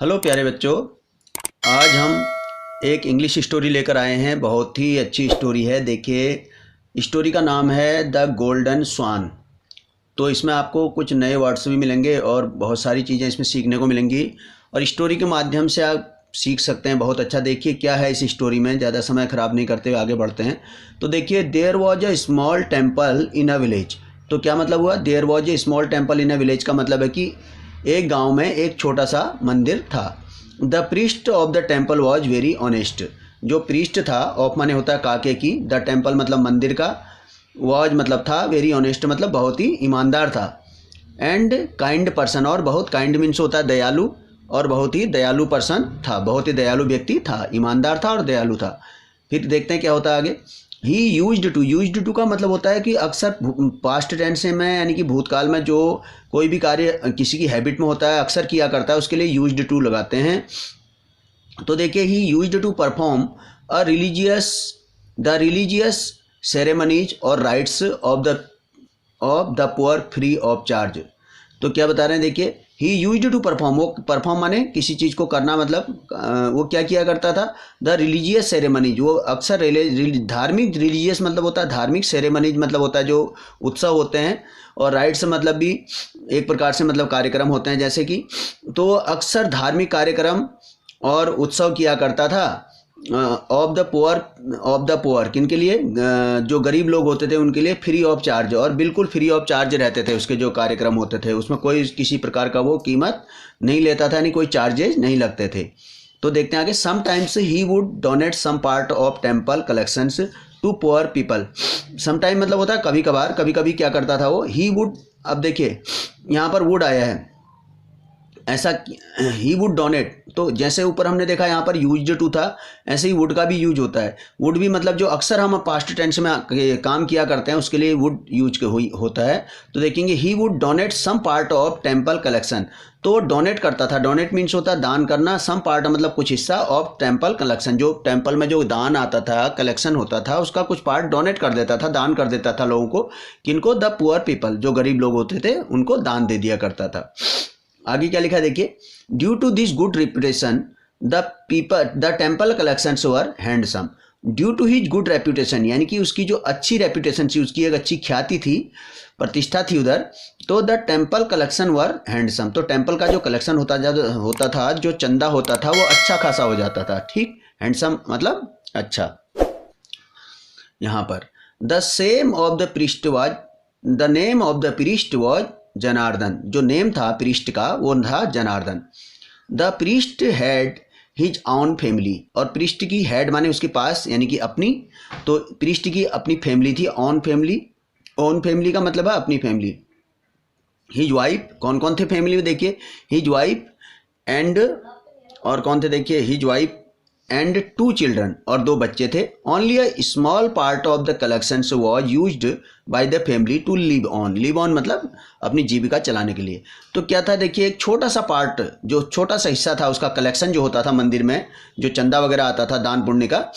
Hello प्यारे बच्चों, आज हम एक इंग्लिश स्टोरी लेकर आए हैं। बहुत ही अच्छी स्टोरी है। देखिए, स्टोरी का नाम है द गोल्डन स्वान। तो इसमें आपको कुछ नए वर्ड्स भी मिलेंगे और बहुत सारी चीज़ें इसमें सीखने को मिलेंगी और स्टोरी के माध्यम से आप सीख सकते हैं। बहुत अच्छा। देखिए क्या है इस स्टोरी में, ज़्यादा समय ख़राब नहीं करते हुए आगे बढ़ते हैं। तो देखिए, there was a small temple in a village. तो क्या मतलब हुआ? There was a small temple in a village का मतलब है कि एक गांव में एक छोटा सा मंदिर था। The priest of the temple was very honest. जो प्रीस्ट था, ऑफ माने होता है काके की, द टेम्पल मतलब मंदिर का, वॉज मतलब था, वेरी ऑनेस्ट मतलब बहुत ही ईमानदार था, एंड काइंड पर्सन, और बहुत काइंड मीन्स होता है दयालु, और बहुत ही दयालु पर्सन था, बहुत ही दयालु व्यक्ति था, ईमानदार था और दयालु था। फिर देखते हैं क्या होता है आगे। ही यूज्ड टू का मतलब होता है कि अक्सर पास्ट टेंस में यानी कि भूतकाल में जो कोई भी कार्य किसी की हैबिट में होता है, अक्सर किया करता है, उसके लिए यूज्ड टू लगाते हैं। तो देखिए, he used to perform a religious ceremonies और rites of the poor free of charge. तो क्या बता रहे हैं, देखिए, ही यूज्ड टू परफॉर्म, वो परफॉर्म माने किसी चीज़ को करना, मतलब वो क्या किया करता था, द रिलीजियस सेरेमनीज, वो अक्सर धार्मिक, रिलीजियस मतलब होता है धार्मिक, सेरेमनीज मतलब होता है जो उत्सव होते हैं, और राइट्स मतलब भी एक प्रकार से मतलब कार्यक्रम होते हैं जैसे कि, तो अक्सर धार्मिक कार्यक्रम और उत्सव किया करता था ऑफ द पुअर किन के लिए, जो गरीब लोग होते थे उनके लिए, फ्री ऑफ चार्ज, और बिल्कुल फ्री ऑफ चार्ज रहते थे। उसके जो कार्यक्रम होते थे उसमें कोई किसी प्रकार का वो कीमत नहीं लेता था, यानी कोई चार्जेज नहीं लगते थे। तो देखते हैं आगे। Sometimes he would donate some part of temple collections to poor people. Sometime मतलब होता है कभी कभार, कभी कभी क्या करता था वो, ही वुड, अब देखिए यहाँ पर वुड आया है, ऐसा ही वुड डोनेट, तो जैसे ऊपर हमने देखा यहाँ पर यूज्ड टू था, ऐसे ही वुड का भी यूज होता है। वुड भी मतलब जो अक्सर हम पास्ट टेंस में काम किया करते हैं उसके लिए वुड यूज होता है। तो देखेंगे, he would donate some part of temple collection. तो डोनेट करता था, डोनेट मीन्स होता है दान करना, सम पार्ट मतलब कुछ हिस्सा, ऑफ टेम्पल कलेक्शन, जो टेम्पल में जो दान आता था, कलेक्शन होता था, उसका कुछ पार्ट डोनेट कर देता था, दान कर देता था लोगों को। किनको? द पुअर पीपल, जो गरीब लोग होते थे उनको दान दे दिया करता था। आगे क्या लिखा है देखिए, due to this good reputation the temple collections were handsome. Due to his good reputation यानी कि उसकी जो अच्छी रेपुटेशन थी, उसकी एक अच्छी ख्याति थी, प्रतिष्ठा थी उधर, तो the temple collection were handsome. तो टेम्पल का जो कलेक्शन होता था, जो चंदा होता था, वो अच्छा खासा हो जाता था। ठीक, हैंडसम मतलब अच्छा। यहाँ पर the name of the priest was Janardan. जो नेम था प्रीस्ट का वो था Janardan. The priest had his on family, और प्रीस्ट की हैड माने उसके पास यानी कि अपनी, तो प्रीस्ट की अपनी फैमिली थी। ऑन फैमिली का मतलब है अपनी फैमिली। हिज वाइफ, कौन कौन थे फैमिली में देखिए, हिज वाइफ एंड, और कौन थे देखिए, हिज वाइफ एंड 2 चिल्ड्रन, और 2 बच्चे थे। Only a small part of the collections was used by the family to live on मतलब अपनी जीविका चलाने के लिए। तो क्या था देखिए, एक छोटा सा पार्ट, जो छोटा सा हिस्सा था उसका, कलेक्शन जो होता था मंदिर में, जो चंदा वगैरह आता था दान पुण्य का,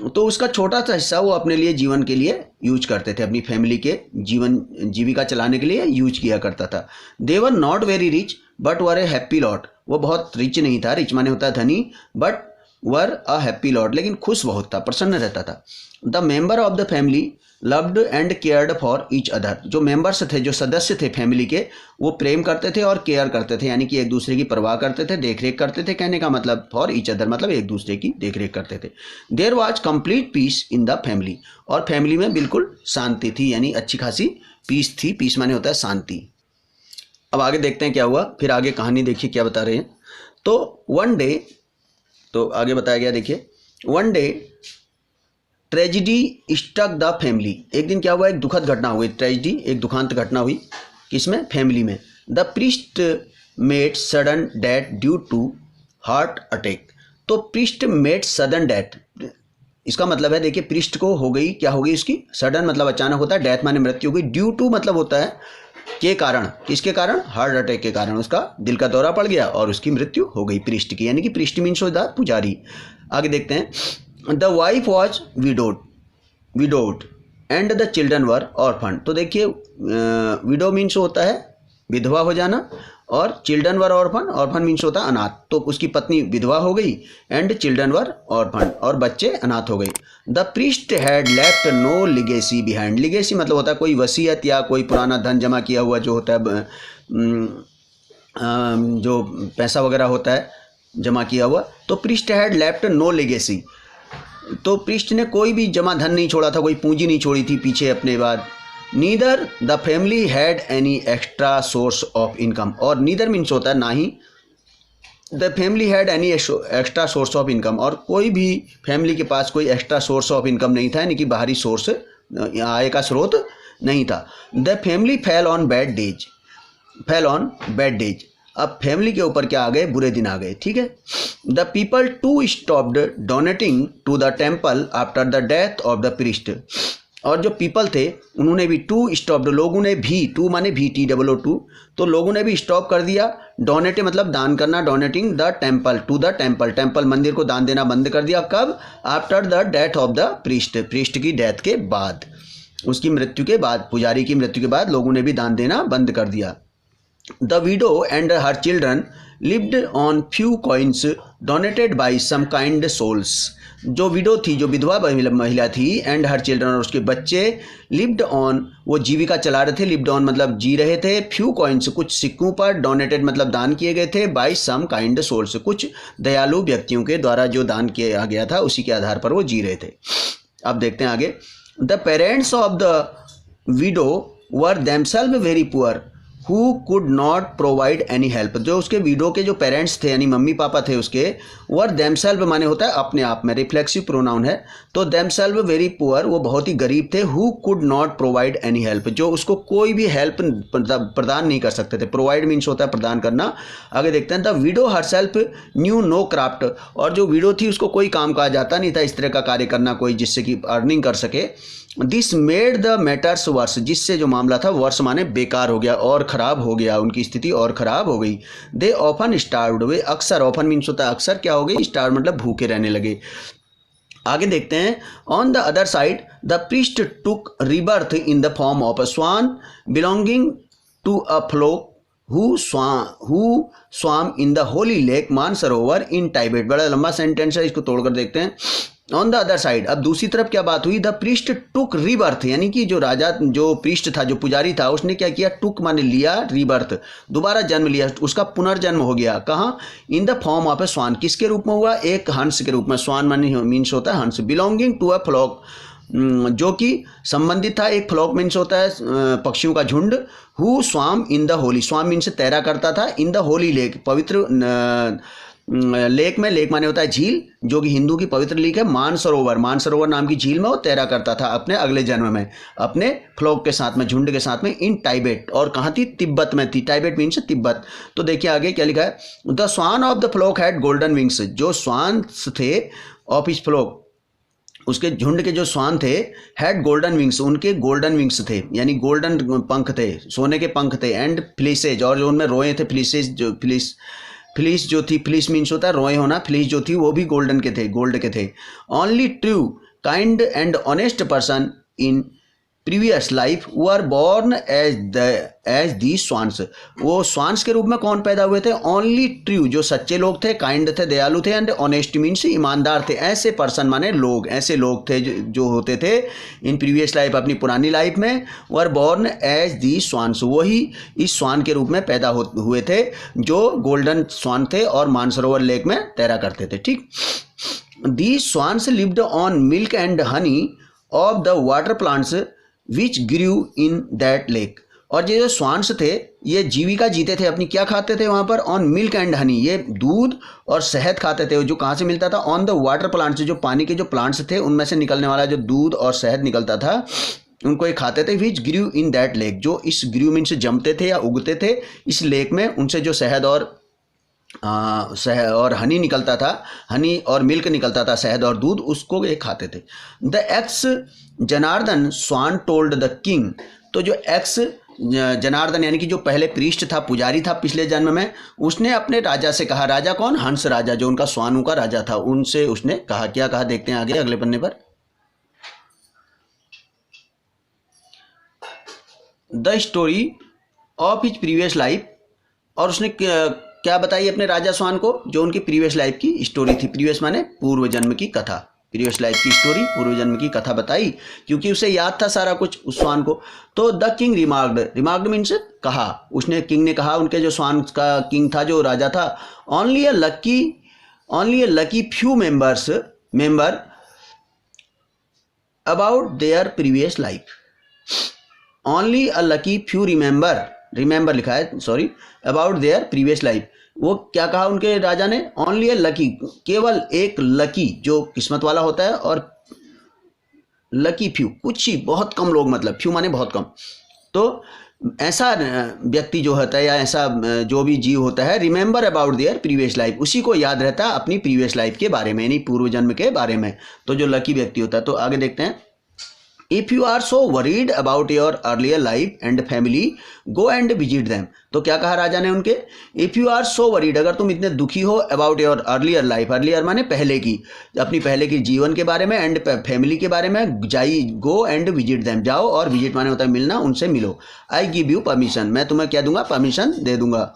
तो उसका छोटा सा हिस्सा वो अपने लिए, जीवन के लिए यूज करते थे, अपनी फैमिली के जीविका चलाने के लिए यूज किया करता था। They were not very rich but were a happy lot. वो बहुत रिच नहीं था, रिच माने होता है धनी, but were a happy lot, लेकिन खुश बहुत था, प्रसन्न रहता था। The member of the family loved and cared for each other. जो मेंबर्स थे, जो सदस्य थे फैमिली के, वो प्रेम करते थे और केयर करते थे, यानी कि एक दूसरे की परवाह करते थे, देखरेख करते थे। कहने का मतलब फॉर ईच अदर मतलब एक दूसरे की देखरेख करते थे। There was complete peace in the family, और फैमिली में बिल्कुल शांति थी, यानी अच्छी खासी पीस थी। पीस माने होता है शांति। अब आगे देखते हैं क्या हुआ, फिर आगे कहानी देखिए क्या बता रहे हैं। तो वन डे, तो आगे बताया गया देखिए, one day tragedy struck the family. एक दिन क्या हुआ, एक दुखद घटना हुई, ट्रेजिडी एक दुखांत घटना हुई, किसमें? फैमिली में। The priest made sudden death due to heart attack. तो प्रीस्ट मेड सडन डेथ, इसका मतलब है देखिए, प्रीस्ट को हो गई, क्या हो गई उसकी, सडन मतलब अचानक होता है, डेथ माने मृत्यु हो गई, ड्यू टू मतलब होता है के कारण, किसके कारण? हार्ट अटैक के कारण उसका दिल का दौरा पड़ गया और उसकी मृत्यु हो गई प्रीस्ट की, यानी कि प्रीस्ट मीन्स होता है पुजारी। आगे देखते हैं, the wife was widowed and the children were orphan. तो देखिए, विडो मीन्स होता है विधवा हो जाना, और children were orphan, orphan means होता है अनाथ, तो उसकी पत्नी विधवा हो गई, एंड चिल्ड्रन वर ऑर्फन, और बच्चे अनाथ हो गए। The priest had left no legacy behind, legacy मतलब होता है कोई वसीयत या कोई पुराना धन जमा किया हुआ जो होता है, जो पैसा वगैरह होता है जमा किया हुआ, तो priest had left no legacy, तो प्रीस्ट ने कोई भी जमा धन नहीं छोड़ा था, कोई पूंजी नहीं छोड़ी थी पीछे अपने बाद। Neither the family had any extra source of income, और नीदर मीन्स होता है ना ही, the family had any extra source of income, और कोई भी फैमिली के पास कोई एक्स्ट्रा सोर्स ऑफ इनकम नहीं था, यानी कि बाहरी सोर्स आय का स्रोत नहीं था। The family fell on bad days, fell on bad days, अब फैमिली के ऊपर क्या आ गए, बुरे दिन आ गए, ठीक है। The people too stopped donating to the temple after the death of the priest, और जो पीपल थे उन्होंने भी, टू स्टॉप्ड लोगों ने भी, टू माने भी, TOO, तो लोगों ने भी स्टॉप कर दिया, डोनेट मतलब दान करना, donating the temple to the temple, temple मंदिर को दान देना बंद कर दिया, कब, after the death of the priest, priest की डेथ के बाद, उसकी मृत्यु के बाद, पुजारी की मृत्यु के बाद लोगों ने भी दान देना बंद कर दिया। The widow and her children lived on few coins donated by some kind souls, जो विडो थी, जो विधवा महिला थी, एंड हर चिल्ड्रन, और उसके बच्चे, लिव्ड ऑन वो जीविका चला रहे थे, लिव्ड ऑन मतलब जी रहे थे, फ्यू कॉइन्स कुछ सिक्कों पर, डोनेटेड मतलब दान किए गए थे, बाय सम काइंड सोल्स कुछ दयालु व्यक्तियों के द्वारा जो दान किया गया था उसी के आधार पर वो जी रहे थे। अब देखते हैं आगे। The parents of the widow were themselves very poor who could not provide any help, जो उसके विडो के जो पेरेंट्स थे यानी मम्मी पापा थे उसके, वर देमसेल्व माने होता है अपने आप में, रिफ्लेक्सिव प्रोनाउन है, तो देमसेल्व वेरी पुअर वो बहुत ही गरीब थे, who could not provide any help, जो उसको कोई भी हेल्प प्रदान नहीं कर सकते थे, प्रोवाइड मीन्स होता है प्रदान करना। आगे देखते हैं, the widow herself new no craft, और जो विडो थी उसको कोई काम काज आता नहीं था इस तरह का कार्य करना कोई जिससे कि अर्निंग कर सके। This made the matters verse, जिससे जो मामला था वर्स माने बेकार हो गया और ख़राब हो गया, उनकी स्थिति और ख़राब हो गई। दे ऑफन स्टार्व्ड, वे अक्सर, ऑफन मीन्स होता है अक्सर, क्या हो गई, स्टार्व मतलब भूखे रहने लगे। आगे देखते हैं, on the other side the priest took rebirth in the form of a swan belonging to a flock who swam in the holy lake Mansarovar in Tibet. बड़ा लंबा सेंटेंस है, इसको तोड़कर देखते हैं। ऑन द अदर साइड, अब दूसरी तरफ क्या बात हुई, द प्रीस्ट टुक रीबर्थ, यानी कि जो राजा, जो प्रीस्ट था, जो पुजारी था, उसने क्या किया, टुक माने लिया, रीबर्थ दोबारा जन्म लिया, उसका पुनर्जन्म हो गया, कहाँ, इन द फॉर्म ऑफ ए स्वान, किसके रूप में हुआ, एक हंस के रूप में, स्वान माने मीन्स होता है हंस, बिलोंगिंग टू अ फ्लॉक, जो कि संबंधित था, एक फ्लॉक मीन्स होता है पक्षियों का झुंड, who swam in the Holi, स्वाम मीन्स तैरा करता था, इन द होली लेक, पवित्र लेक में, लेक माने होता है झील, जो कि हिंदू की पवित्र लेक है, मानसरोवर, मानसरोवर नाम की झील में वो तैरा करता था अपने अगले जन्म में, अपने फ्लॉक के साथ में, झुंड के साथ में, इन टाइबेट, और कहाँ थी, तिब्बत में थी, टाइबेट मीन्स तिब्बत। तो देखिए आगे क्या लिखा है, the swan of the flock had golden wings, जो स्वान थे ऑफ इस फ्लॉक, उसके झुंड के जो स्वान थे, हैड गोल्डन विंग्स, उनके गोल्डन विंग्स थे, यानी गोल्डन पंख थे, सोने के पंख थे, एंड फ्लीसेज, और जो उनमें रोए थे, फ्लीसेज, जो फ्लीस जो थी, फ्लीस मीन्स होता है रोए होना, फ्लीस जो थी वो भी गोल्डन के थे, गोल्ड के थे। Only true kind and honest person in previous life were born as the swans, वो स्वान्स के रूप में कौन पैदा हुए थे, ओनली ट्रू, जो सच्चे लोग थे, काइंड थे, दयालु थे, एंड ऑनेस्ट मीन्स ईमानदार थे, ऐसे पर्सन माने लोग, ऐसे लोग थे जो होते थे इन प्रीवियस लाइफ, अपनी पुरानी लाइफ में, were born as the swans, वही इस स्वान के रूप में पैदा हुए थे जो गोल्डन स्वान थे और मानसरोवर लेक में तैरा करते थे, ठीक। The swans lived on milk and honey of the water plants which grew in that lake, और ये जो स्वान्स थे ये जीविका जीते थे अपनी, क्या खाते थे वहाँ पर, ऑन मिल्क एंड हनी, ये दूध और शहद खाते थे, जो कहाँ से मिलता था, ऑन द वाटर प्लांट्स, जो पानी के जो प्लांट्स थे उनमें से निकलने वाला जो दूध और शहद निकलता था उनको ये खाते थे, विच ग्रू इन दैट लेक, जो इस ग्रू मीन से जमते थे या उगते थे इस लेक में, उनसे जो शहद और हनी निकलता था, हनी और मिल्क निकलता था, शहद और दूध, उसको ये खाते थे। The ex Janardan swan told the king, तो जो एक्स जनार्दन यानी कि जो पहले प्रीस्ट था, पुजारी था पिछले जन्म में, उसने अपने राजा से कहा, राजा कौन, हंस राजा, जो उनका स्वानों का राजा था, उनसे उसने कहा, क्या कहा, देखते हैं आगे अगले पन्ने पर। The story of his previous life और उसने क्या बताई अपने राजा स्वान को, जो उनकी प्रीवियस लाइफ की स्टोरी थी। प्रीवियस माने पूर्व जन्म की कथा, प्रीवियस लाइफ की स्टोरी, पूर्व जन्म की कथा बताई, क्योंकि उसे याद था सारा कुछ उस स्वान को। तो द किंग रिमार्क्ड मीन्स कहा, उसने किंग ने कहा, उनके जो स्वान का किंग था, जो राजा था, only a lucky few member about their previous life. Only a lucky few remember लिखा है, sorry, about their previous life. वो क्या कहा उनके राजा ने, ओनली अ लकी, केवल एक लकी जो किस्मत वाला होता है, और लकी फ्यू कुछ ही, बहुत कम लोग, मतलब फ्यू माने बहुत कम। तो ऐसा व्यक्ति जो होता है, या ऐसा जो भी जीव होता है, remember about their previous life, उसी को याद रहता है अपनी प्रीवियस लाइफ के बारे में, यानी पूर्व जन्म के बारे में। तो जो लकी व्यक्ति होता है। तो आगे देखते हैं, if you are so worried about your earlier life and family, go and visit them. तो क्या कहा राजा ने उनके, if you are so worried, अगर तुम इतने दुखी हो about your earlier life, earlier माने पहले की, अपनी पहले की जीवन के बारे में, एंड फैमिली के बारे में, गो एंड विजिट दैम, जाओ, और विजिट माने होता है मिलना, उनसे मिलो। आई गिव यू परमिशन, मैं तुम्हें क्या दूंगा, परमिशन दे दूंगा।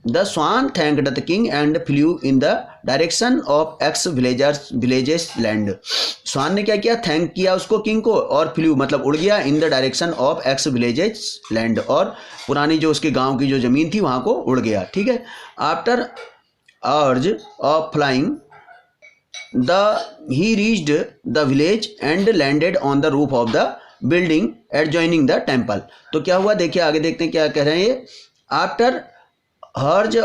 The swan thanked the king and flew in the direction of ex villages land. Swan ने क्या किया, थैंक किया उसको, किंग को, और फ्लू मतलब उड़ गया, इन the direction of ex villages land, और पुरानी जो उसके गांव की जो जमीन थी वहां को उड़ गया। ठीक है। आफ्टर अर्ज of flying he reached the village and landed on the roof of the building adjoining the temple. तो क्या हुआ, देखिए आगे देखते हैं क्या कह रहे हैं ये। आफ्टर अर्ज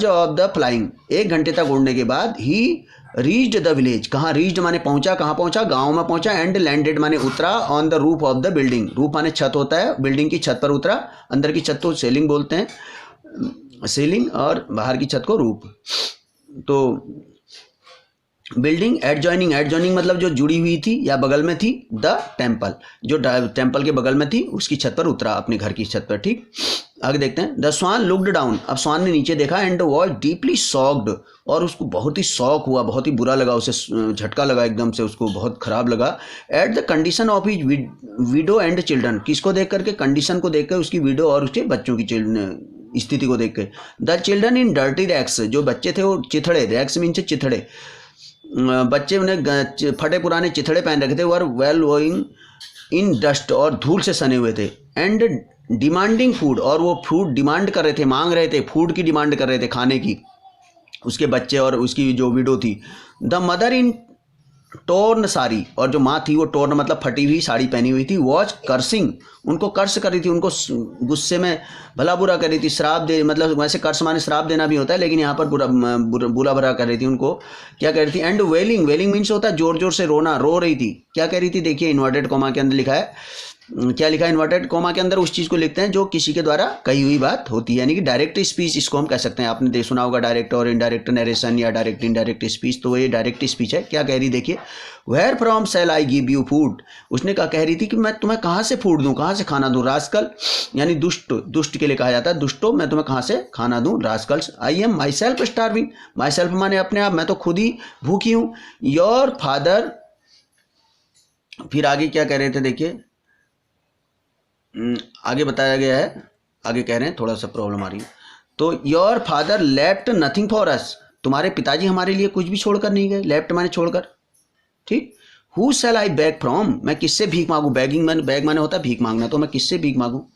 ऑफ द फ्लाइंग, 1 घंटे तक उड़ने के बाद, ही रीच्ड द विलेज, कहाँ रीच्ड माने पहुंचा, कहाँ पहुंचा, गांव में पहुंचा, एंड लैंडेड माने उतरा, on the roof of the building, roof माने छत होता है, बिल्डिंग की छत पर उतरा, अंदर की छत को सेलिंग बोलते हैं, सेलिंग, और बाहर की छत को रूफ। तो बिल्डिंग एडजॉइनिंग मतलब जो जुड़ी हुई थी या बगल में थी, द टेम्पल, जो टेम्पल के बगल में थी, उसकी छत पर उतरा, अपने घर की छत पर। ठीक। आगे देखते हैं, द स्वान लुक्ड डाउन, अब स्वान ने नीचे देखा, एंड वॉज डीपली शॉक्ड, और उसको बहुत ही शौक हुआ, बहुत ही बुरा लगा, उसे झटका लगा एकदम से, उसको बहुत खराब लगा। At the condition of his window and children, किसको देख करके, कंडीशन को देख कर, उसकी विडो और उसके बच्चों की स्थिति को देख के। The children in dirty rags, जो बच्चे थे वो चिथड़े, रैक्स मीन चिथड़े, बच्चे उन्हें फटे पुराने चिथड़े पहन रखे थे, were well wooing in dust, और धूल से सने हुए थे, एंड डिमांडिंग फूड, और वो फूड डिमांड कर रहे थे, मांग रहे थे, फूड की डिमांड कर रहे थे, खाने की, उसके बच्चे और उसकी जो विडो थी। The mother in torn sari, और जो माँ थी वो टोर्न मतलब फटी हुई साड़ी पहनी हुई थी, वॉज कर्सिंग, उनको कर्स कर रही थी, उनको गुस्से में भला बुरा कर रही थी, श्राप दे, मतलब वैसे कर्स माने श्राप देना भी होता है, लेकिन यहाँ पर बुरा भरा कर रही थी, उनको क्या कह रही थी। एंड वेलिंग मीन्स होता है जोर जोर से रोना, रो रही थी। क्या कह रही थी, देखिए इन्वर्टेड कॉमा के अंदर लिखा है, क्या लिखा है इन्वर्टेड कॉमा के अंदर, उस चीज़ को लिखते हैं जो किसी के द्वारा कही हुई बात होती है, यानी कि डायरेक्ट स्पीच इसको हम कह सकते हैं। आपने सुना होगा डायरेक्ट और इनडायरेक्ट नरेशन या डायरेक्ट इनडायरेक्ट स्पीच, तो ये डायरेक्ट स्पीच है। क्या कह रही देखिए, where from shall I give you food, उसने कहा, कह रही थी कि मैं तुम्हें कहाँ से फूड दूँ, कहाँ से खाना दूँ, रास्कल यानी दुष्ट के लिए कहा जाता है, दुष्टो, मैं तुम्हें कहाँ से खाना दूँ, Rascals. I am my self starving, my self माने अपने आप, मैं तो खुद ही भूखी हूँ। योर फादर, फिर आगे क्या कह रहे थे देखिए, आगे बताया गया है, आगे कह रहे हैं थोड़ा सा प्रॉब्लम आ रही है। तो your father left nothing for us, तुम्हारे पिताजी हमारे लिए कुछ भी छोड़कर नहीं गए, लेफ्ट माने छोड़कर। ठीक। Who shell I bag from, मैं किससे भीख मांगू, बैग माने होता है भीख मांगना, तो मैं किससे भीख मांगू।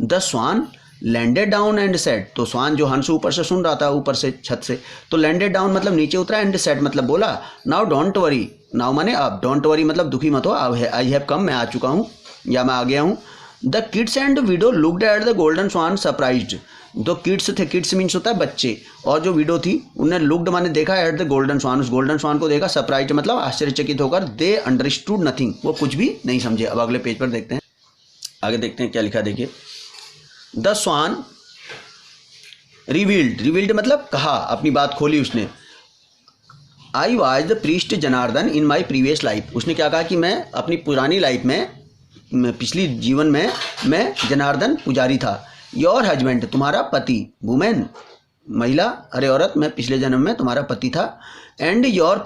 The swan landed down and said, तो स्वान जो हंस ऊपर से सुन रहा था, ऊपर से छत से, तो लैंडेड डाउन मतलब नीचे उतरा, एंड सेड मतलब बोला, नाउ डोंट वरी, नाउ माने अब, डोंट वरी मतलब दुखी मत हो, आई हैव कम, मैं आ चुका हूँ या मैं आ गया हूँ। The kids and widow looked at the golden swan surprised, दो किड्स थे, किड्स मीन्स होता है बच्चे, और जो विडो थी उन्हें लुक्ड माने देखा, एट द गोल्डन स्वान, उस गोल्डन स्वान को देखा, सरप्राइज्ड मतलब आश्चर्यचकित होकर, दे अंडरस्टूड नथिंग, वो कुछ भी नहीं समझे। अब अगले पेज पर देखते हैं, आगे देखते हैं क्या लिखा देखिए। द स्वान रिवील्ड मतलब कहा, अपनी बात खोली उसने। I was the priest Janardan in my previous life, उसने क्या कहा कि मैं अपनी पुरानी लाइफ में, पिछली जीवन में मैं जनार्दन पुजारी था। योर हस्बैंड, तुम्हारा पति, वुमेन महिला, अरे औरत, मैं पिछले जन्म में तुम्हारा पति था। एंड योर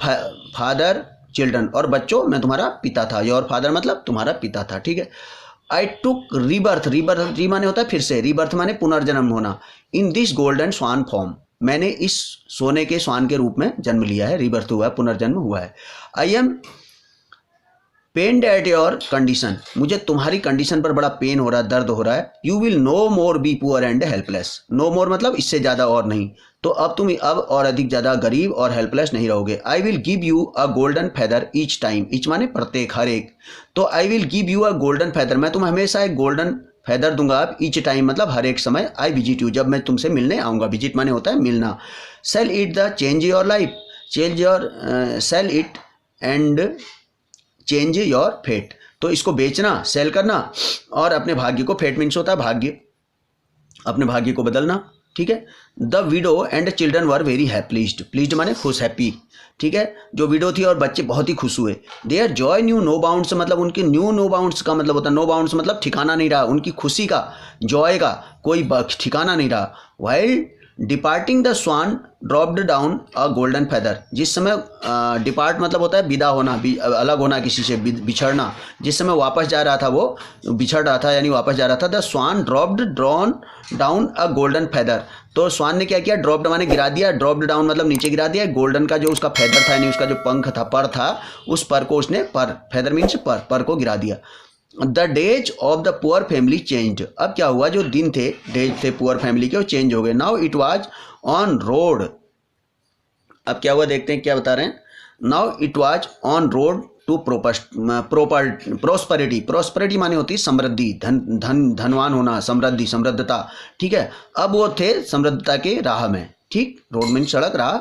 फादर चिल्ड्रन, और बच्चों मैं तुम्हारा पिता था। योर फादर मतलब तुम्हारा पिता था। ठीक है। आई टुक रीबर्थ, रीबर्थ री माने होता है फिर से, रीबर्थ माने पुनर्जन्म होना, in this golden swan form, मैंने इस सोने के स्वान के रूप में जन्म लिया है, रीबर्थ हुआ है, पुनर्जन्म हुआ है। I am pained at your condition, मुझे तुम्हारी कंडीशन पर बड़ा पेन हो रहा है, दर्द हो रहा है। You will no more be poor and helpless, no more मतलब इससे ज़्यादा और नहीं, तो अब तुम अब और अधिक ज़्यादा गरीब और हेल्पलेस नहीं रहोगे। I will give you a golden feather each time, each माने प्रत्येक, हर एक, तो I will give you a golden feather, मैं तुम्हें हमेशा एक गोल्डन फेदर दूंगा अब, ईच टाइम मतलब हर एक समय, आई विजिट यू, जब मैं तुमसे मिलने आऊँगा, विजिट माने होता है मिलना। Sell it the change your life, change your, sell it and change your fate, तो इसको बेचना, सेल करना, और अपने भाग्य को, फेट मीन्स होता है भाग्य, अपने भाग्य को बदलना, ठीक है। The widow and children were very pleased, pleased माने खुश, हैप्पी, ठीक है। जो विडो थी और बच्चे बहुत ही खुश हुए। Their joy knew no bounds, मतलब उनके न्यू नो बाउंड्स का मतलब होता है, नो बाउंड्स मतलब ठिकाना नहीं रहा, उनकी खुशी का, जॉय का कोई ठिकाना नहीं रहा। While departing the swan dropped down a golden feather, जिस समय डिपार्ट मतलब होता है विदा होना, अलग होना, किसी से बिछड़ना, जिस समय वापस जा रहा था, वो बिछड़ रहा था यानी वापस जा रहा था। The swan dropped drawn down a golden feather, तो स्वान ने क्या किया, ड्रॉप्ड माने गिरा दिया, ड्रॉप्ड डाउन मतलब नीचे गिरा दिया, गोल्डन का जो उसका फेदर था यानी उसका जो पंख था, पर था, उस पर को उसने, पर फेदर मीन्स पर को गिरा दिया। The days of the poor family change, अब क्या हुआ, जो दिन थे, डेज थे पुअर फैमिली के, वो चेंज हो गए। Now it was on road, अब क्या हुआ देखते हैं क्या बता रहे हैं। Now it was on road to prosperity, prosperity माने होती है समृद्धि, धनवान होना, समृद्धि, समृद्धता, ठीक है। अब वो थे समृद्धता के राह में, ठीक, रोड मीन सड़क, राह।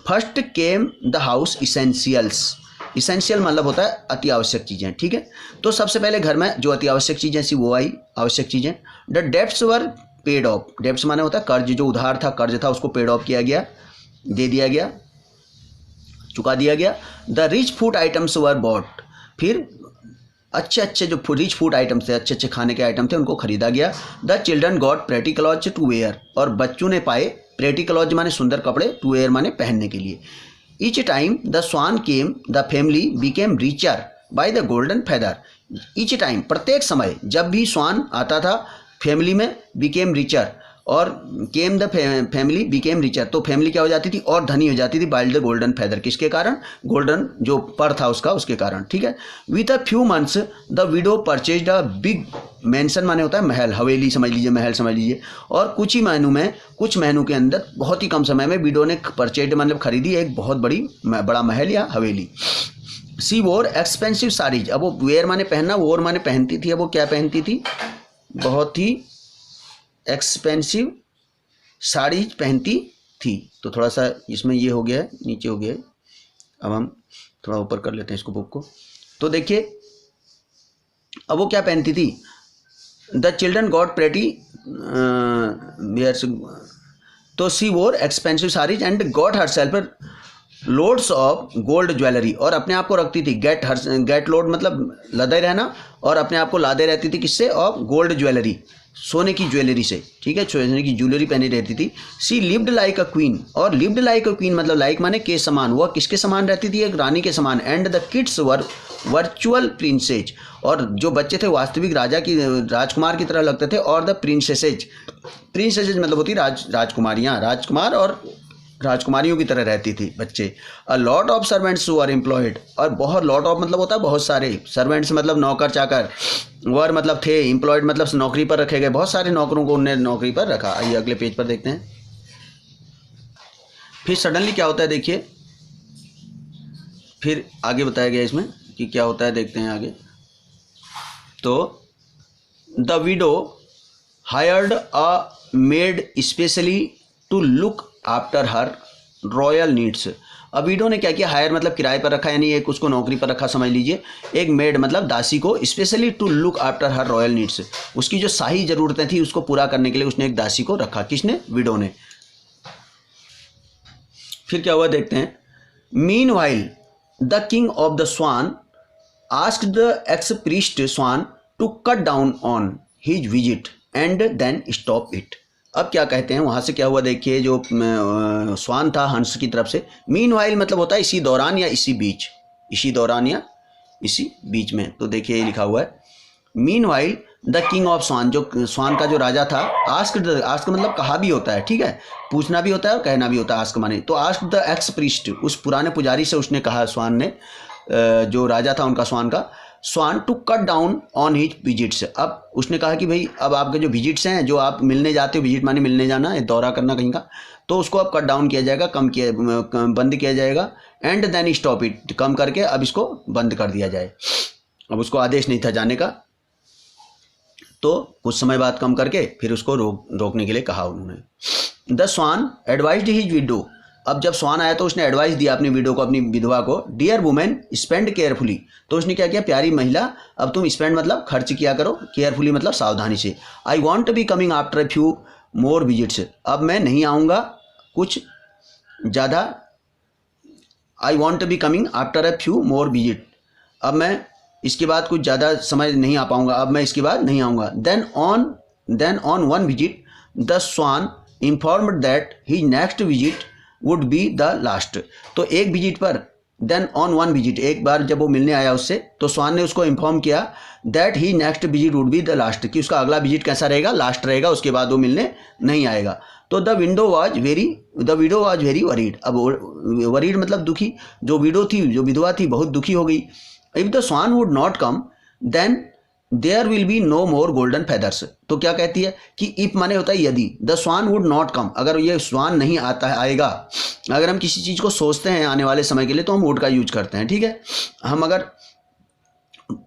First came the house essentials, essential मतलब होता है अति आवश्यक चीज़ें, ठीक है। तो सबसे पहले घर में जो अति आवश्यक चीज़ें थी वो आई, आवश्यक चीज़ें। The debts were paid of, debts माने होता है कर्ज, जो उधार था, कर्ज था, उसको पेड ऑफ किया गया, दे दिया गया, चुका दिया गया। The rich food items were bought, फिर अच्छे अच्छे जो रिच फूड आइटम्स थे, अच्छे अच्छे खाने के आइटम थे, उनको खरीदा गया। The children got pretty cloth to wear, और बच्चों ने पाए प्रेटी क्लॉथ माने सुंदर कपड़े, टू वेयर माने पहनने के लिए। Each time the swan came, the family became richer by the golden feather. Each time प्रत्येक समय जब भी स्वान आता था फैमिली में, became richer, और came the family became richer, तो फैमिली क्या हो जाती थी, और धनी हो जाती थी, by the golden feather, किसके कारण, गोल्डन जो पर था उसका, उसके कारण, ठीक है। With a few months the widow purchased a big mansion, माने होता है महल, हवेली समझ लीजिए, महल समझ लीजिए, और कुछ ही महीनों में, कुछ महीनों के अंदर, बहुत ही कम समय में विडो ने परचेज मतलब खरीदी एक बहुत बड़ा महल या हवेली। सी वोर एक्सपेंसिव साड़ीज, अब वो वेयर माने पहनना, वोर माने पहनती थी, अब वो क्या पहनती थी, बहुत ही एक्सपेंसिव साड़ीज पहनती थी। तो थोड़ा सा इसमें ये हो गया है, नीचे हो गया है, अब हम थोड़ा ऊपर कर लेते हैं इसको, बुक को। तो देखिए अब वो क्या पहनती थी, द चिल्ड्रन गॉट प्रेटी तो सी वोर expensive saris and got her self loads of gold jewellery, और अपने आप को रखती थी, गेट लोड मतलब लदे रहना, और अपने आप को लादे रहती थी, किससे, ऑफ गोल्ड ज्वेलरी, सोने की ज्वेलरी से, ठीक है, सोने की ज्वेलरी पहनी रहती थी। She lived like a queen, और लिव्ड लाइक अ क्वीन मतलब लाइक माने के समान, वह किसके समान रहती थी, एक रानी के समान। And the kids were virtual princes, और जो बच्चे थे वास्तविक राजकुमार की तरह लगते थे। और द प्रिंसेसेज, प्रिंसेसेज मतलब होती राजकुमारियाँ, राजकुमार और राजकुमारियों की तरह रहती थी बच्चे। A lot of servants were employed, और बहुत, लॉट ऑफ मतलब होता है बहुत सारे, सर्वेंट्स मतलब नौकर चाकर, वर मतलब थे, एम्प्लॉयड मतलब नौकरी पर रखे गए, बहुत सारे नौकरों को उन्होंने नौकरी पर रखा। आइए अगले पेज पर देखते हैं। फिर सडनली क्या होता है देखिए, फिर आगे बताया गया इसमें कि क्या होता है, देखते हैं आगे। तो the widow hired a maid specially to look after her royal needs. अब विडो ने क्या किया, हायर मतलब किराए पर रखा, यानी एक उसको नौकरी पर रखा समझ लीजिए, एक मेड मतलब दासी को, specially to look after her royal needs, उसकी जो शाही ज़रूरतें थी उसको पूरा करने के लिए उसने एक दासी को रखा, किसने, विडो ने। फिर क्या हुआ देखते हैं। Meanwhile the king of the swan asked the ex priest swan to cut down on his visit and then stop it. अब क्या कहते हैं वहाँ से क्या हुआ देखिए, जो स्वान था हंस की तरफ से, मीन वाइल मतलब होता है इसी दौरान या इसी बीच, इसी दौरान या इसी बीच में। तो देखिए ये लिखा हुआ है, मीनवाइल द किंग ऑफ स्वान, जो स्वान का जो राजा था, आस्क मतलब कहा भी होता है, ठीक है, पूछना भी होता है और कहना भी होता है आस्क माने। तो आस्क द एक्स प्रीस्ट, उस पुराने पुजारी से उसने कहा, स्वान ने, जो राजा था उनका स्वान का, swan to cut down on his visits. अब उसने कहा कि भाई अब आपके जो विजिट्स हैं, जो आप मिलने जाते हो, विजिट माने मिलने जाना, दौरा करना कहीं का, तो उसको अब कट डाउन किया जाएगा, बंद किया जाएगा। एंड देन स्टॉप इट, कम करके अब इसको बंद कर दिया जाए। अब उसको आदेश नहीं था जाने का, तो कुछ समय बाद कम करके फिर उसको रोकने के लिए कहा उन्होंने। The swan advised his widow, अब जब स्वान आया तो उसने एडवाइस दिया अपनी विडो को, अपनी विधवा को, डियर वुमेन स्पेंड केयरफुली, तो उसने क्या किया, प्यारी महिला अब तुम स्पेंड मतलब खर्च किया करो, केयरफुली मतलब सावधानी से। I want to be coming after a few more visits, अब मैं नहीं आऊँगा कुछ ज़्यादा, I want to be coming after a few more visit, अब मैं इसके बाद कुछ ज़्यादा समय नहीं आ पाऊँगा, अब मैं इसके बाद नहीं आऊँगा। Then on one visit the swan informed that he next visit would be the last, तो एक विजिट पर, देन ऑन वन विजिट, एक बार जब वो मिलने आया उससे, तो स्वान ने उसको इन्फॉर्म किया that he next visit would be the last, कि उसका अगला विजिट कैसा रहेगा, लास्ट रहेगा, उसके बाद वो मिलने नहीं आएगा। तो the window was very worried, अब वरीड मतलब दुखी, जो विडो थी, जो विधवा थी, बहुत दुखी हो गई। If the swan would not come then there will be no more golden feathers, तो क्या कहती है कि इफ माने होता है यदि, the swan would not come, अगर ये स्वान नहीं आता है, आएगा, अगर हम किसी चीज़ को सोचते हैं आने वाले समय के लिए तो हम वुड का यूज करते हैं, ठीक है। हम अगर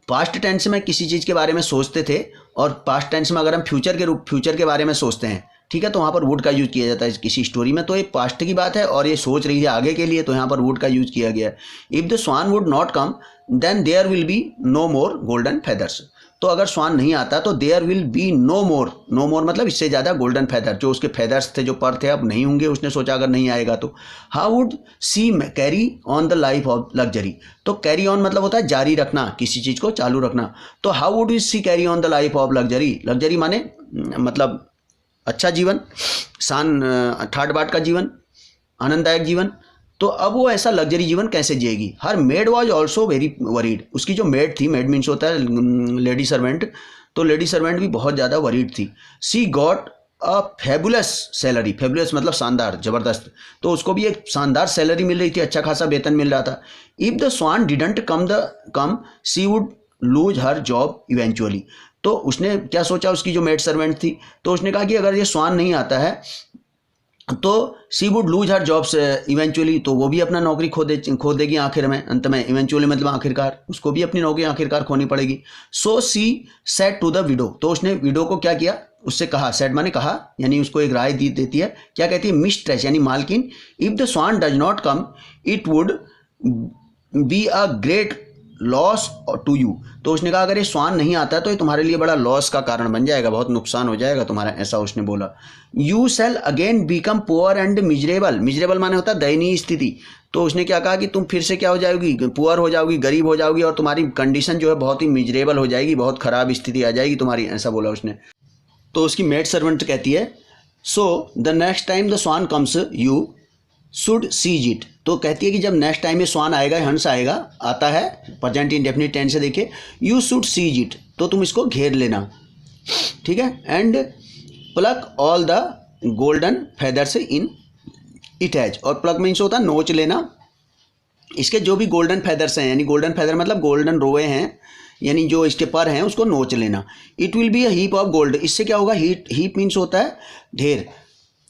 पास्ट टेंस में किसी चीज़ के बारे में सोचते थे और पास्ट टेंस में अगर हम फ्यूचर के बारे में सोचते हैं, ठीक है, तो वहाँ पर वुड का यूज किया जाता है किसी स्टोरी में, तो ये पास्ट की बात है और ये सोच रही है आगे के लिए, तो यहाँ पर वुड का यूज किया गया है। If the swan would not come then there will be no more golden feathers, तो अगर स्वान नहीं आता तो there will be no more मतलब इससे ज़्यादा गोल्डन फेदर, जो उसके फेदर्स थे, जो पर थे, अब नहीं होंगे, उसने सोचा अगर नहीं आएगा तो। How would see carry on the life of luxury, तो कैरी ऑन मतलब होता है जारी रखना, किसी चीज़ को चालू रखना, तो how would see carry on the life of luxury माने मतलब अच्छा जीवन, ठाट बाट का जीवन, आनंददायक जीवन, तो अब वो ऐसा लग्जरी जीवन कैसे जिएगी। Her maid was also very worried, उसकी जो मेड थी, मेड मीन्स होता है लेडी सर्वेंट, तो लेडी सर्वेंट भी बहुत ज़्यादा वरीड थी। She got a fabulous salary, fabulous मतलब शानदार, ज़बरदस्त, तो उसको भी एक शानदार सैलरी मिल रही थी, अच्छा खासा वेतन मिल रहा था। If the swan didn't come she would lose her job eventually, तो उसने क्या सोचा, उसकी जो मेड सर्वेंट थी, तो उसने कहा कि अगर ये स्वान नहीं आता है तो she would lose her jobs eventually, तो वो भी अपना नौकरी खो देगी आखिर में, अंत में, इवेंचुअली मतलब आखिरकार, उसको भी अपनी नौकरी आखिरकार खोनी पड़ेगी। So she said to the widow, तो उसने विडो को क्या किया, उससे कहा, सेड माने कहा, यानी उसको एक राय देती है, क्या कहती है, मिस्ट्रेस यानी मालकिन, if the swan does not come it would be a great loss to you, तो उसने कहा अगर ये स्वान नहीं आता तो ये तुम्हारे लिए बड़ा लॉस का कारण बन जाएगा, बहुत नुकसान हो जाएगा तुम्हारा, ऐसा उसने बोला। You shall again become poor and miserable माने होता है दयनीय स्थिति, तो उसने क्या कहा कि तुम फिर से क्या हो जाओगी, पुअर हो जाओगी, गरीब हो जाओगी, और तुम्हारी कंडीशन जो है बहुत ही मिजरेबल हो जाएगी, बहुत ख़राब स्थिति आ जाएगी तुम्हारी, ऐसा बोला उसने। तो उसकी मेड सर्वेंट कहती है, so the next time the swan comes you should seize it, तो कहती है कि जब नेक्स्ट टाइम ये स्वान आएगा, हंस आएगा, आता है, प्रेजेंट इंडेफिनिट टेंस से देखिए, यू शुड सीज इट, तो तुम इसको घेर लेना, ठीक है, and pluck all the golden feathers in it has, और प्लक मीन्स होता है नोच लेना, इसके जो भी गोल्डन फेदर्स हैं, यानी गोल्डन फेदर मतलब गोल्डन रोए हैं, यानी जो इसके पर हैं उसको नोच लेना। It will be a heap of gold, इससे क्या होगा, हीप मीन्स होता है ढेर,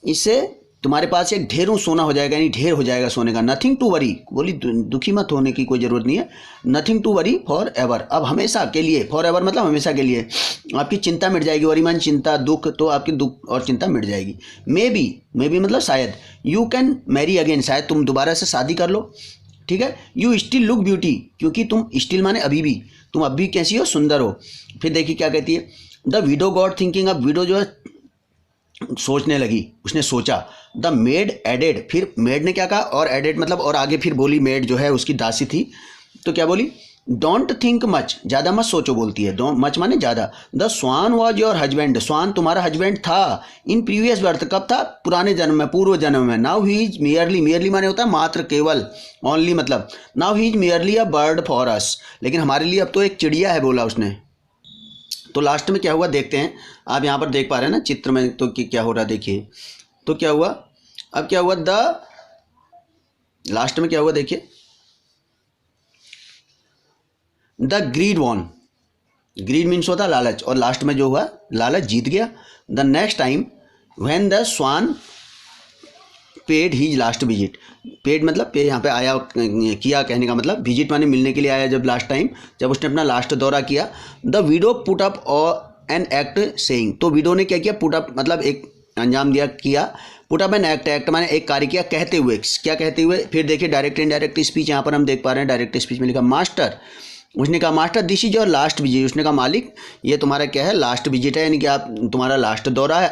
इससे तुम्हारे पास एक ढेरों सोना हो जाएगा, यानी ढेर हो जाएगा सोने का। नथिंग टू वरी, बोली दुखी मत होने की कोई ज़रूरत नहीं है, nothing to worry for ever, अब हमेशा के लिए, फॉर एवर मतलब हमेशा के लिए आपकी चिंता मिट जाएगी, वरी मान चिंता, दुख, तो आपकी दुख और चिंता मिट जाएगी। मे बी मतलब शायद, यू कैन मैरी अगेन, शायद तुम दोबारा से शादी कर लो, ठीक है। यू स्टिल लुक ब्यूटी, क्योंकि तुम स्टिल माने अभी भी, तुम अभी कैसी हो, सुंदर हो। फिर देखिए क्या कहती है, द विडो गॉट थिंकिंग, अब विडो जो है सोचने लगी, उसने सोचा। द मेड एडेड, फिर मेड ने क्या कहा, और एडेड मतलब और आगे फिर बोली, मेड जो है उसकी दासी थी, तो क्या बोली, डोंट थिंक मच, ज़्यादा मत सोचो बोलती है, डोंट मच माने ज़्यादा। The swan was your husband, swan तुम्हारा हस्बैंड था, इन प्रीवियस बर्थ, कब था, पुराने जन्म में, पूर्व जन्म में। नाउ ही इज मियरली माने होता है मात्र, केवल, ओनली मतलब, now he is merely a bird for us, लेकिन हमारे लिए अब तो एक चिड़िया है, बोला उसने। तो लास्ट में क्या हुआ देखते हैं। आप यहाँ पर देख पा रहे हैं ना चित्र में, तो क्या हो रहा है देखिए। तो क्या हुआ, अब क्या हुआ, लास्ट में क्या हुआ देखिए, the greed won. Greed means होता है लालच, और लास्ट में जो हुआ लालच जीत गया। The next time when the swan paid his last visit. Paid मतलब पे यहाँ पे आया, किया कहने का मतलब, विजिट माने मिलने के लिए आया जब लास्ट टाइम, जब उसने अपना लास्ट दौरा किया। The widow put up an act saying. तो विडो ने क्या किया, पुट अप मतलब एक अंजाम दिया, किया। Put up an act, act माने एक कार्य किया, कहते हुए, क्या कहते हुए। फिर देखिए डायरेक्ट इनडायरेक्ट स्पीच, यहाँ पर हम देख पा रहे हैं डायरेक्ट स्पीच में लिखा मास्टर। उसने कहा master this is your last visit. उसने कहा मालिक ये तुम्हारा क्या है, लास्ट विजिट है, यानी कि आप तुम्हारा लास्ट दौरा है।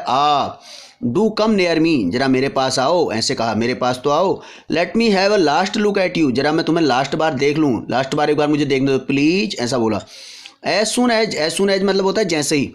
डू कम नियर मी, जरा मेरे पास आओ। ऐसे कहा, मेरे पास तो आओ। Let me have a last look at you, जरा मैं तुम्हें लास्ट बार देख लूँ, लास्ट बार एक बार मुझे देखने दो प्लीज, ऐसा बोला। एज सुन एज मतलब होता है जैसे ही।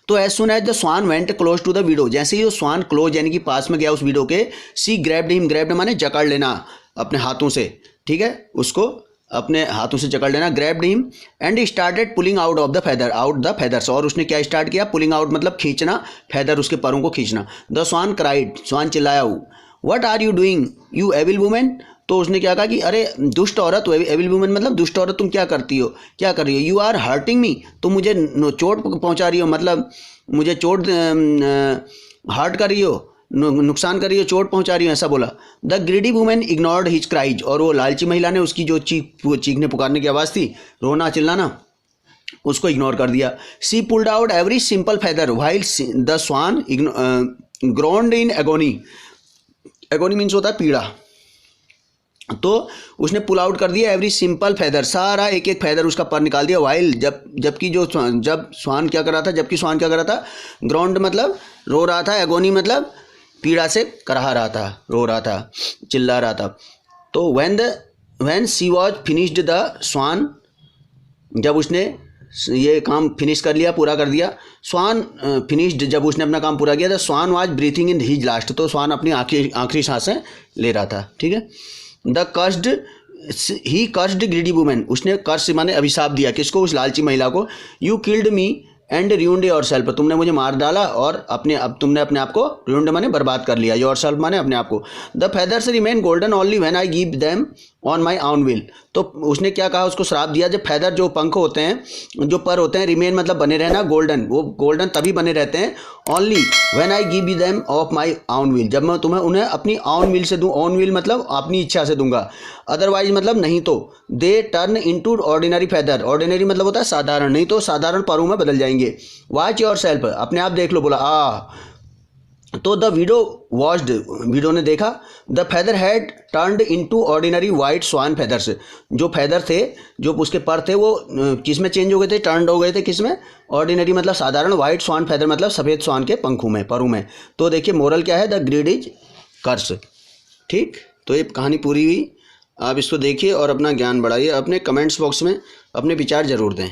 तो as soon as the swan went close to the widow, जैसे ही वो स्वान क्लोज यानी कि पास में गया उस विडो के, सी ग्रैब्ड हिम, ग्रैब्ड माने जकड़ लेना अपने हाथों से, ठीक है, उसको अपने हाथों से जकड़ लेना, grabbed him and started pulling out of the feather, out the feathers. और उसने क्या स्टार्ट किया, पुलिंग आउट मतलब खींचना, फेदर उसके परों को खींचना। द स्वान क्राइड, स्वान चिल्लाया, what are you doing you evil women. तो उसने क्या कहा कि अरे दुष्ट औरत, एविल वुमेन मतलब दुष्ट औरत, तुम क्या करती हो, क्या कर रही हो। यू आर हर्टिंग मी, तुम मुझे चोट पहुंचा रही हो, मतलब मुझे चोट हर्ट कर रही हो, नुकसान कर रही हो, चोट पहुंचा रही हो, ऐसा बोला। The greedy women ignored his cries, और वो लालची महिला ने उसकी जो चीखने पुकारने की आवाज़ थी, रोना चिल्लाना, उसको इग्नोर कर दिया। She pulled out every simple feather while the swan groaned in agony. Agony means होता है पीड़ा। तो उसने पुल आउट कर दिया एवरी सिंपल फेदर, सारा एक एक फेदर उसका पर निकाल दिया। वाइल जब स्वान क्या कर रहा था, जबकि स्वान क्या कर रहा था, ग्राउंड मतलब रो रहा था, एगोनी मतलब पीड़ा से कराह रहा था, रो रहा था, चिल्ला रहा था। तो when she was finished the swan, जब उसने ये काम फिनिश कर लिया, पूरा कर दिया, स्वान फिनिश्ड, जब उसने अपना काम पूरा किया, the swan was breathing in his last. तो स्वान अपनी आखिरी सांसें ले रहा था, ठीक है। The cursed he cursed greedy women, उसने कर्स माने अभिशाप दिया, किसको, उस लालची महिला को। You killed me and ruined yourself, तुमने मुझे मार डाला और तुमने अपने आप को ruined माने बर्बाद कर लिया, योरसेल्फ माने अपने आप को। The feathers remain golden only when I give them on my आउन विल। तो उसने क्या कहा, उसको श्राप दिया, जब फेदर जो पंख होते हैं, जो पर होते हैं, रिमेन मतलब बने रहना, गोल्डन, वो गोल्डन तभी बने रहते हैं, only when I give them of my आउन विल, जब मैं तुम्हें उन्हें अपनी आउन विल से दूँ। आउन विल मतलब अपनी इच्छा से दूंगा, अदरवाइज मतलब नहीं तो। They turn into ordinary feather, ordinary मतलब होता है साधारण, नहीं तो साधारण परों में बदल जाएंगे। वॉच योर सेल्फ, अपने आप देख लो, बोला तो द विडो वॉच्ड, विडो ने देखा। The feather had turned into ordinary white swan feathers, जो फेदर थे, जो उसके पर थे, वो किस में चेंज हो गए थे, टर्न्ड हो गए थे, किस में, ऑर्डिनरी मतलब साधारण, वाइट स्वान फेदर मतलब सफ़ेद स्वान के पंखों में, परों में। तो देखिए मोरल क्या है, द ग्रीड इज कर्स। ठीक, तो ये कहानी पूरी हुई। आप इसको देखिए और अपना ज्ञान बढ़ाइए। अपने कमेंट्स बॉक्स में अपने विचार ज़रूर दें।